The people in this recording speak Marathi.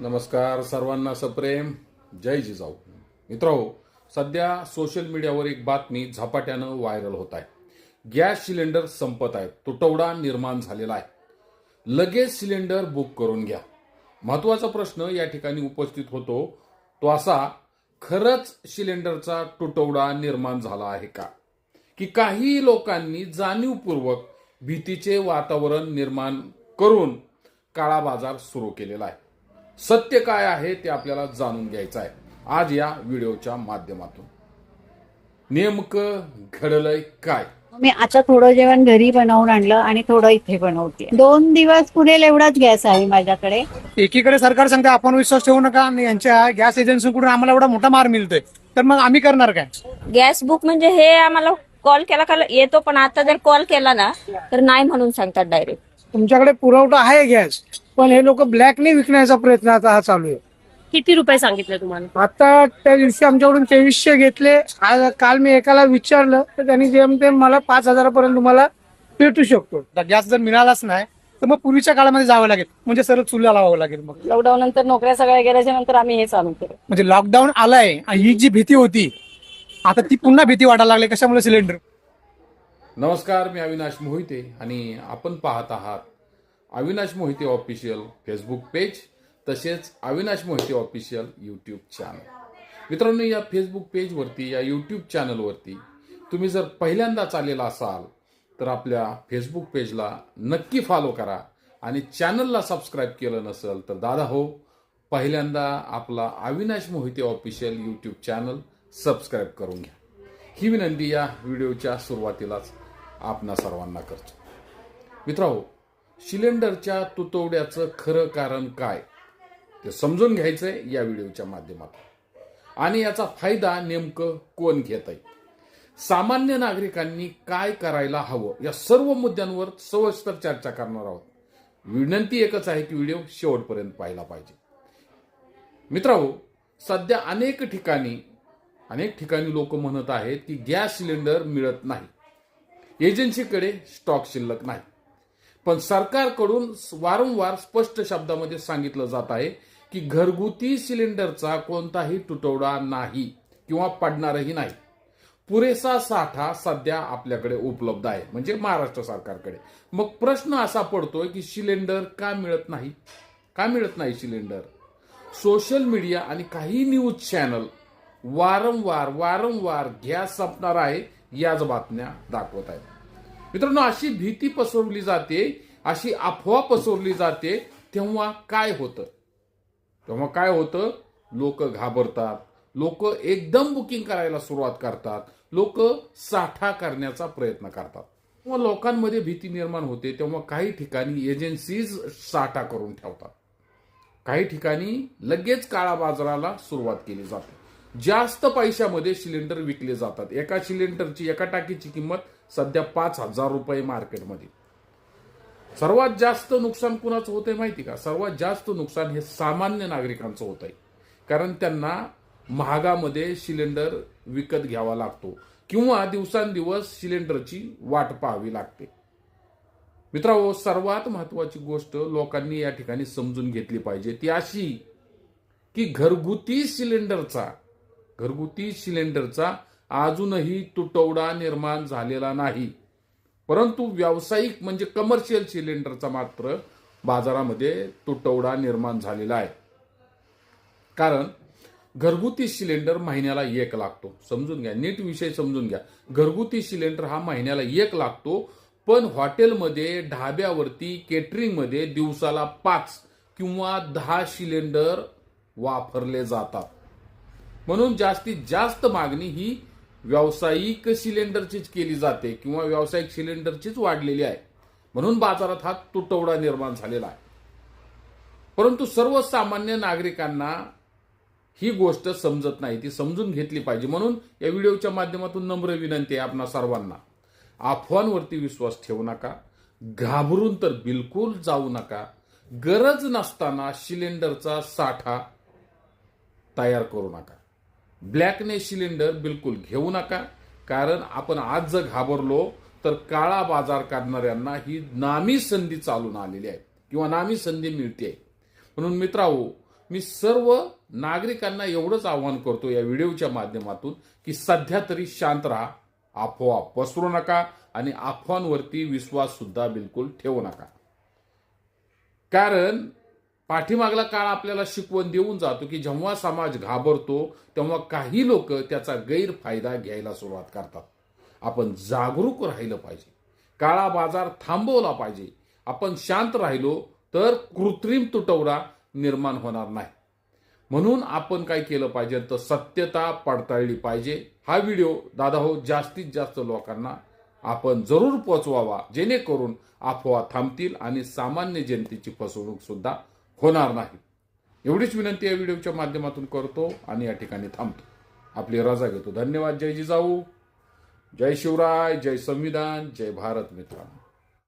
नमस्कार सर्वांना सप्रेम जय जिजाऊ. मित्रांनो, सध्या सोशल मीडियावर एक बातमी झपाट्यानं व्हायरल होत आहे. गॅस सिलेंडर संपत आहेत, तुटवडा निर्माण झालेला आहे, लगेच सिलेंडर बुक करून घ्या. महत्वाचा प्रश्न या ठिकाणी उपस्थित होतो तो असा, खरंच सिलेंडरचा तुटवडा निर्माण झाला आहे का, की काही लोकांनी जाणीवपूर्वक भीतीचे वातावरण निर्माण करून काळा बाजार सुरू केलेला आहे. सत्य काय आहे ते आपल्याला जाणून घ्यायचं आहे आज या व्हिडिओच्या माध्यमातून. नेमकं घडलंय काय? मी आता थोडं जेवण घरी बनवून आणलं आणि थोडं इथे बनवते. 2 दिवस पुरेल एवढाच गॅस आहे माझ्याकडे. एकीकडे सरकार सांगते आपण विश्वास ठेवू नका आणि यांच्या गॅस एजन्सीकडून आम्हाला एवढा मोठा मार मिळतोय, तर मग आम्ही करणार काय? गॅस बुक म्हणजे हे आम्हाला कॉल केला का येतो, पण आता जर कॉल केला ना तर नाही म्हणून सांगतात डायरेक्ट. तुमच्याकडे पुरवठा आहे गॅस, पण हे लोक ब्लॅकने विकण्याचा प्रयत्न आता हा चालू आहे. किती रुपये सांगितले तुम्हाला? आता त्या दिवशी आमच्याकडून 2300 घेतले. आज काल मी एकाला विचारलं तर त्यांनी जेमतेम मला 5000 तुम्हाला भेटू शकतो. गॅस जर मिळालाच नाही तर मग पूर्वीच्या काळामध्ये जावं लागेल, म्हणजे सरळ चुला लावावं लागेल. मग लॉकडाऊन नंतर नोकऱ्या सगळ्या गेल्याच्या नंतर आम्ही हे चालू केलं. म्हणजे लॉकडाऊन आलाय आणि ही जी भीती होती आता ती पुन्हा भीती वाटायला लागली. कशामुळे? सिलेंडर. नमस्कार, मी अविनाश मोहिते आणि आपण पाहत आहात Avinash Mohite official Facebook page, तसेच Avinash Mohite official YouTube channel. मित्रांनो, या फेसबुक पेजवरती, या यूट्यूब चॅनलवरती तुम्ही जर पहिल्यांदाच आलेला असाल तर आपल्या फेसबुक पेजला नक्की फॉलो करा आणि चॅनलला सबस्क्राईब केलं नसेल तर दादा हो, पहिल्यांदा आपला Avinash Mohite official YouTube channel subscribe करून घ्या. ही विनंती या व्हिडिओच्या सुरुवातीलाच आपणा सर्वांना करतो. मित्रांनो, सिलेंडरच्या तुटवड्याचं खरं कारण काय ते समजून घ्यायचंय या व्हिडिओच्या माध्यमातून, आणि याचा फायदा नेमकं कोण घेत आहे, सामान्य नागरिकांनी काय करायला हवं, या सर्व मुद्द्यांवर सविस्तर चर्चा करणार आहोत. विनंती एकच आहे की व्हिडिओ शेवटपर्यंत पाहिला पाहिजे. मित्रांनो, सध्या अनेक ठिकाणी लोक म्हणत आहेत की गॅस सिलेंडर मिळत नाही, एजन्सीकडे स्टॉक शिल्लक नाही. पण सरकारकडून वारंवार स्पष्ट शब्दामध्ये सांगितलं जात आहे की घरगुती सिलेंडरचा कोणताही तुटवडा नाही किंवा पडणारही नाही. पुरेसा साठा सध्या आपल्याकडे उपलब्ध आहे, म्हणजे महाराष्ट्र सरकारकडे. मग प्रश्न असा पडतोय की सिलेंडर का मिळत नाही? का मिळत नाही सिलेंडर? सोशल मीडिया आणि काही न्यूज चॅनल वारंवार गॅस संपणार आहे याच बातम्या दाखवत आहेत. मित्रांनो, अशी भीती पसरवली जाते, अशी अफवा पसरवली जाते, तेव्हा काय होतं? लोक घाबरतात, लोक एकदम बुकिंग करायला सुरुवात करतात, लोक साठा करण्याचा प्रयत्न करतात. तेव्हा लोकांमध्ये भीती निर्माण होते. तेव्हा काही ठिकाणी एजन्सीज साठा करून ठेवतात, काही ठिकाणी लगेच काळा बाजाराला सुरुवात केली जाते. जास्त पैशामध्ये सिलेंडर विकले जातात. एका सिलेंडरची, एका टाकीची किंमत सध्या 5000 रुपये मार्केटमध्ये. सर्वात जास्त नुकसान कुणाचं होतंय माहिती का? सर्वात जास्त नुकसान हे सामान्य नागरिकांचं होत आहे, कारण त्यांना महागामध्ये सिलेंडर विकत घ्यावा लागतो किंवा दिवसांदिवस सिलेंडरची वाट पाहावी लागते. मित्रांनो, सर्वात महत्वाची गोष्ट लोकांनी या ठिकाणी समजून घेतली पाहिजे ती अशी की घरगुती सिलेंडरचा अजूनही तुटवडा निर्माण झालेला नाही, परंतु व्यावसायिक म्हणजे कमर्शियल सिलेंडरचा मात्र बाजारामध्ये तुटवडा निर्माण झालेला आहे. कारण घरगुती सिलेंडर महिन्याला 1 लागतो. समजून घ्या, नीट विषय समजून घ्या. घरगुती सिलेंडर हा महिन्याला 1 लागतो, पण हॉटेलमध्ये, ढाब्यावरती, केटरिंगमध्ये दिवसाला 5 किंवा 10 सिलेंडर वापरले जातात. म्हणून जास्तीत जास्त मागणी ही व्यावसायिक सिलेंडरचीच केली जाते किंवा व्यावसायिक सिलेंडरचीच वाढलेली आहे. म्हणून बाजारात हा तुटवडा निर्माण झालेला आहे. परंतु सर्वसामान्य नागरिकांना ही गोष्ट समजत नाही, ती समजून घेतली पाहिजे. म्हणून या व्हिडिओच्या माध्यमातून नम्र विनंती आहे आपणा सर्वांना, अफवांवरती विश्वास ठेवू नका, घाबरून तर बिलकुल जाऊ नका. गरज नसताना सिलेंडरचा साठा तयार करू नका. ब्लॅकने सिलेंडर बिलकुल घेऊ नका, कारण आपण आज जर घाबरलो तर काळा बाजार करणाऱ्यांना ही नामी संधी चालून आलेली आहे किंवा नामी संधी मिळते. म्हणून मित्रांनो, मी सर्व नागरिकांना एवढंच आवाहन करतो या व्हिडिओच्या माध्यमातून की सध्या तरी शांत राहा, अफवा पसरू नका आणि अफवांवरती विश्वास सुद्धा बिलकुल ठेवू नका. कारण पाठीमागला काळ आपल्याला शिकवण देऊन जातो की जेव्हा समाज घाबरतो तेव्हा काही लोक त्याचा गैरफायदा घ्यायला सुरुवात करतात. आपण जागरूक राहिलं पाहिजे, काळा बाजार थांबवला पाहिजे. आपण शांत राहिलो तर कृत्रिम तुटवडा निर्माण होणार नाही. म्हणून आपण काय केलं पाहिजे तर सत्यता पडताळली पाहिजे. हा व्हिडिओ दादा हो जास्तीत जास्त लोकांना आपण जरूर पोचवावा, जेणेकरून अफवा थांबतील आणि सामान्य जनतेची फसवणूक सुद्धा होणार नाही. एवढीच विनंती या व्हिडिओच्या माध्यमातून करतो आणि या ठिकाणी थांबतो. आपली रजा घेतो. धन्यवाद. जय जिजाऊ, जय शिवराय, जय संविधान, जय भारत मित्रांनो.